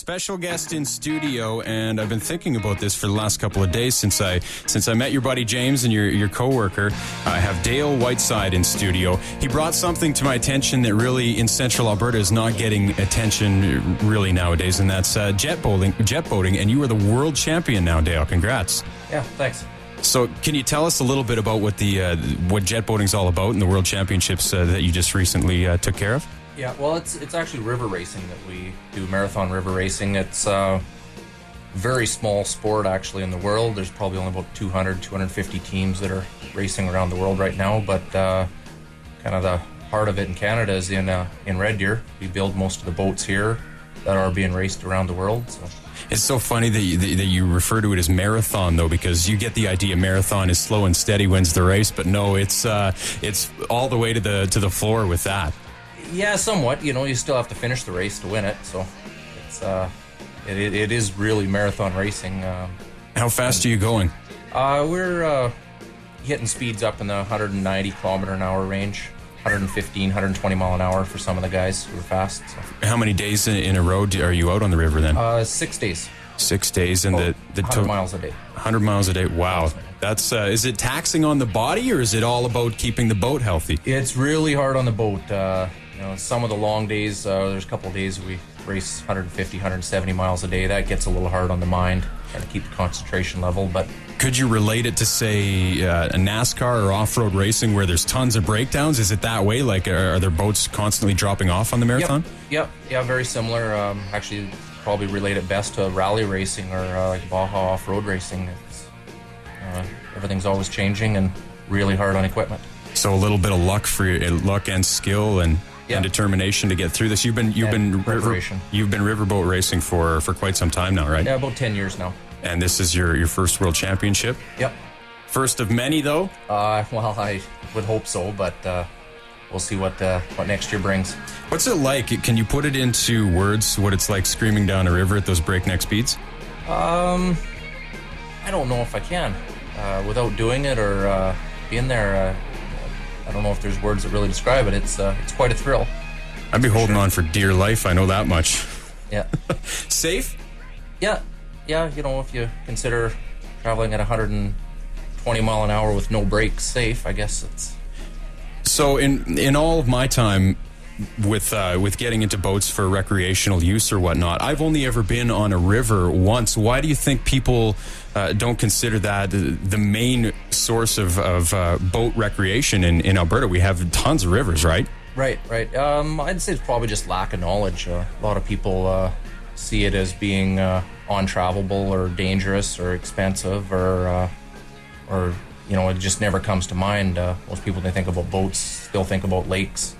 special guest in studio, and I've been thinking about this for the last couple of days since I met your buddy James and your coworker. I have Dale Whiteside in studio. He brought something to my attention that really in Central Alberta is not getting attention really nowadays, and that's jet boating. And you are the world champion now, Dale. Congrats. Yeah, thanks. So, can you tell us a little bit about what jet boating's all about and the World Championships that you just recently took care of? Yeah, well, it's actually river racing that we do, marathon river racing. It's a very small sport actually in the world. There's probably only about 250 teams that are racing around the world right now, but kind of the heart of it in Canada is in Red Deer. We build most of the boats here that are being raced around the world. So. It's so funny that you refer to it as marathon, though, because you get the idea marathon is slow and steady wins the race, but no, it's all the way to the floor with that. Yeah, somewhat. You know, you still have to finish the race to win it, so it is really marathon racing. How fast are you going? We're hitting speeds up in the 190 kilometer an hour range. 115, 120 mile an hour for some of the guys who are fast. So. How many days in a row are you out on the river then? 6 days. 6 days, and the 100 miles a day. 100 miles a day. Wow, that's is it taxing on the body, or is it all about keeping the boat healthy? It's really hard on the boat. You know, some of the long days. There's a couple of days we race 150, 170 miles a day. That gets a little hard on the mind, trying to keep the concentration level, but. Could you relate it to, say, a NASCAR or off-road racing where there's tons of breakdowns? Is it that way? Like, are there boats constantly dropping off on the marathon? Yep. Yeah, very similar. Actually, probably relate it best to rally racing or like Baja off-road racing. It's, everything's always changing and really hard on equipment. So a little bit of luck and skill and determination to get through this. You've been riverboat racing for quite some time now, right? Yeah, about 10 years now. And this is your first world championship? Yep. First of many, though? Well, I would hope so, but we'll see what next year brings. What's it like? Can you put it into words, what it's like screaming down a river at those breakneck speeds? I don't know if I can. Without doing it or being there, I don't know if there's words that really describe it. It's quite a thrill. I'd be holding on for dear life, I know that much. Yeah. Safe? Yeah. Yeah, you know, if you consider traveling at 120 mile an hour with no brakes safe, I guess it's... So in all of my time with getting into boats for recreational use or whatnot, I've only ever been on a river once. Why do you think people don't consider that the main source of boat recreation in Alberta? We have tons of rivers, right? Right. I'd say it's probably just lack of knowledge. A lot of people see it as being untravelable or dangerous or expensive or you know, it just never comes to mind. Most people, they think about boats, still think about lakes.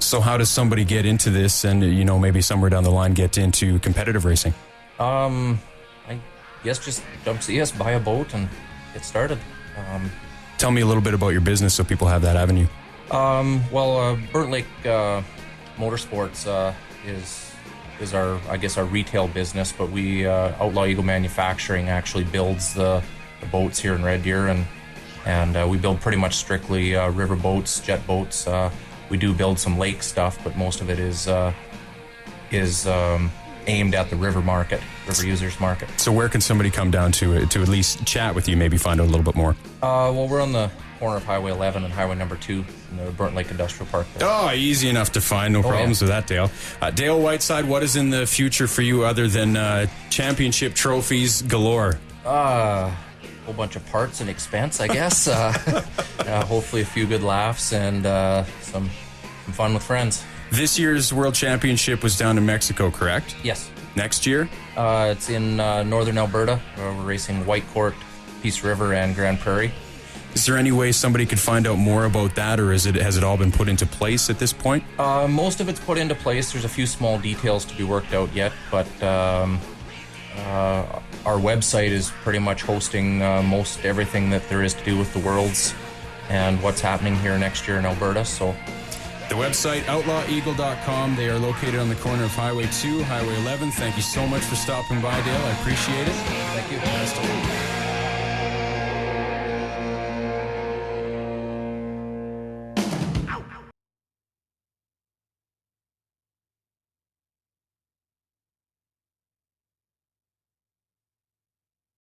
So how does somebody get into this and, you know, maybe somewhere down the line get into competitive racing? I guess just buy a boat and get started. Tell me a little bit about your business so people have that avenue. Burnt Lake Motorsports is our retail business, but we Outlaw Eagle Manufacturing actually builds the boats here in Red Deer, and we build pretty much strictly river boats, jet boats. We do build some lake stuff, but most of it is aimed at the river users market. So where can somebody come down to at least chat with you, maybe find out a little bit more? We're on the corner of Highway 11 and Highway number 2 in the Burnt Lake Industrial Park there. Oh, easy enough to find. No problems with that, Dale. Dale Whiteside, what is in the future for you other than championship trophies galore? A whole bunch of parts and expense, I guess. Hopefully a few good laughs and some fun with friends. This year's World Championship was down in Mexico, correct? Yes. Next year? It's in northern Alberta. We're racing Whitecourt, Peace River, and Grand Prairie. Is there any way somebody could find out more about that, or has it all been put into place at this point? Most of it's put into place. There's a few small details to be worked out yet, but our website is pretty much hosting most everything that there is to do with the Worlds and what's happening here next year in Alberta. So the website, outlaweagle.com. They are located on the corner of Highway 2, Highway 11. Thank you so much for stopping by, Dale. I appreciate it. Thank you.